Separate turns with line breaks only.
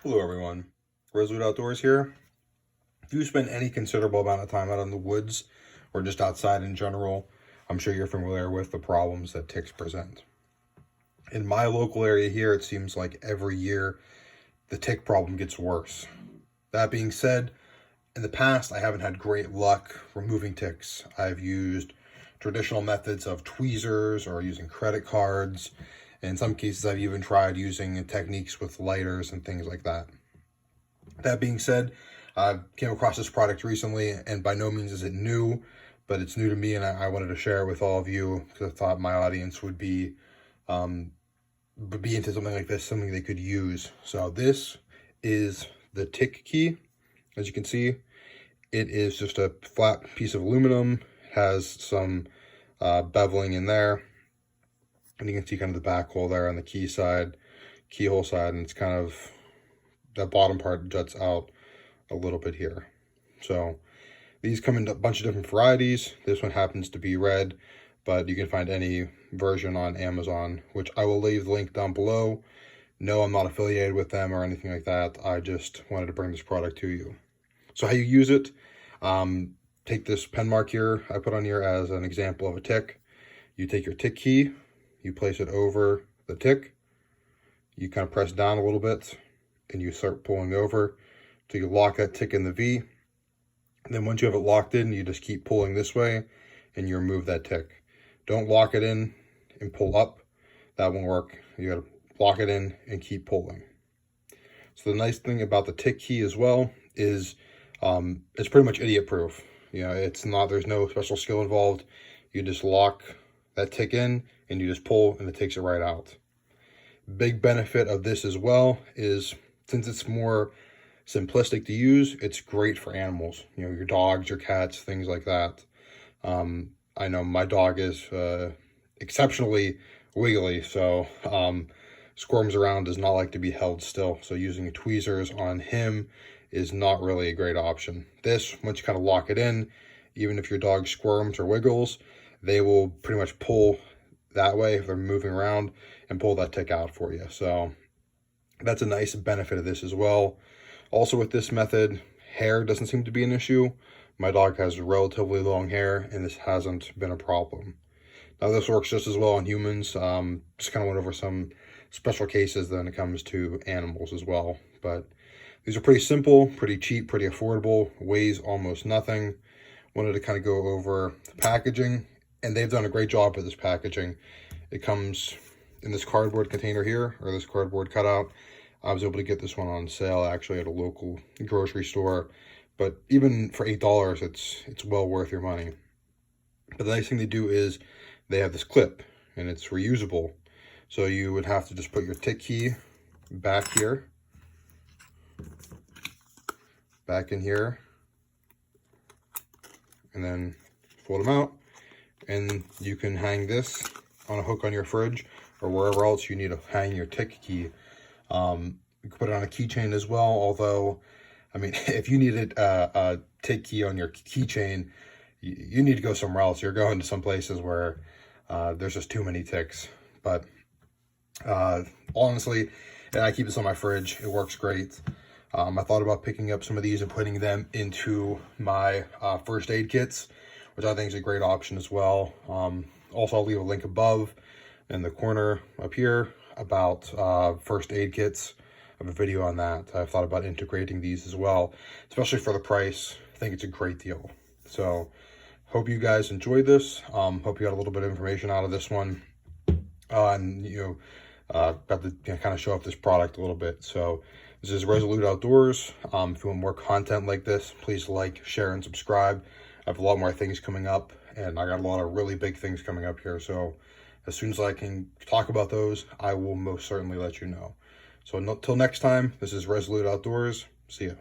Hello everyone, Resolute Outdoors here. If you spend any considerable amount of time out in the woods or just outside in general, I'm sure you're familiar with the problems that ticks present. In my local area here, it seems like every year the tick problem gets worse. That being said, in the past I haven't had great luck removing ticks. I've used traditional methods of tweezers or using credit cards. In some cases, I've even tried using techniques with lighters and things like that. That being said, I came across this product recently, and by no means is it new, but it's new to me, and I wanted to share it with all of you because I thought my audience would be into something like this, something they could use. So this is the tick key. As you can see, it is just a flat piece of aluminum, has some beveling in there, and you can see kind of the back hole there on the keyhole side, and it's kind of, that bottom part juts out a little bit here. So these come in a bunch of different varieties. This one happens to be red, but you can find any version on Amazon, which I will leave the link down below. No, I'm not affiliated with them or anything like that. I just wanted to bring this product to you. So how you use it, take this pen mark here I put on here as an example of a tick. You take your tick key, you place it over the tick, you kind of press down a little bit, and you start pulling over till you lock that tick in the V. And then once you have it locked in, you just keep pulling this way, and you remove that tick. Don't lock it in and pull up. That won't work. You gotta lock it in and keep pulling. So the nice thing about the tick key as well is it's pretty much idiot proof. You know, there's no special skill involved. You just lock that tick in and you just pull and it takes it right out. Big benefit of this as well is, since it's more simplistic to use, it's great for animals. You know, your dogs, your cats, things like that. I know my dog is exceptionally wiggly, so squirms around, does not like to be held still. So using tweezers on him is not really a great option. This, once you kind of lock it in, even if your dog squirms or wiggles, they will pretty much pull that way if they're moving around and pull that tick out for you. So that's a nice benefit of this as well. Also with this method, hair doesn't seem to be an issue. My dog has relatively long hair and this hasn't been a problem. Now this works just as well on humans. Just kind of went over some special cases when it comes to animals as well. But these are pretty simple, pretty cheap, pretty affordable, weighs almost nothing. Wanted to kind of go over the packaging, and they've done a great job with this packaging. It comes in this cardboard container here, or this cardboard cutout. I was able to get this one on sale actually at a local grocery store, but even for $8, it's well worth your money. But the nice thing they do is they have this clip, and it's reusable. So you would have to just put your tick key back here, back in here, and then fold them out, and you can hang this on a hook on your fridge or wherever else you need to hang your tick key. You can put it on a keychain as well, although, I mean, if you needed a tick key on your keychain, you need to go somewhere else. You're going to some places where there's just too many ticks. But honestly, and I keep this on my fridge. It works great. I thought about picking up some of these and putting them into my first aid kits, which I think is a great option as well. Also, I'll leave a link above in the corner up here about first aid kits. I have a video on that. I've thought about integrating these as well, especially for the price. I think it's a great deal. So hope you guys enjoyed this. Hope you got a little bit of information out of this one. And got to kind of show off this product a little bit. So this is Resolute Outdoors. If you want more content like this, please like, share, and subscribe. I have a lot more things coming up, and I got a lot of really big things coming up here. So as soon as I can talk about those, I will most certainly let you know. So until next time, this is Resolute Outdoors. See ya.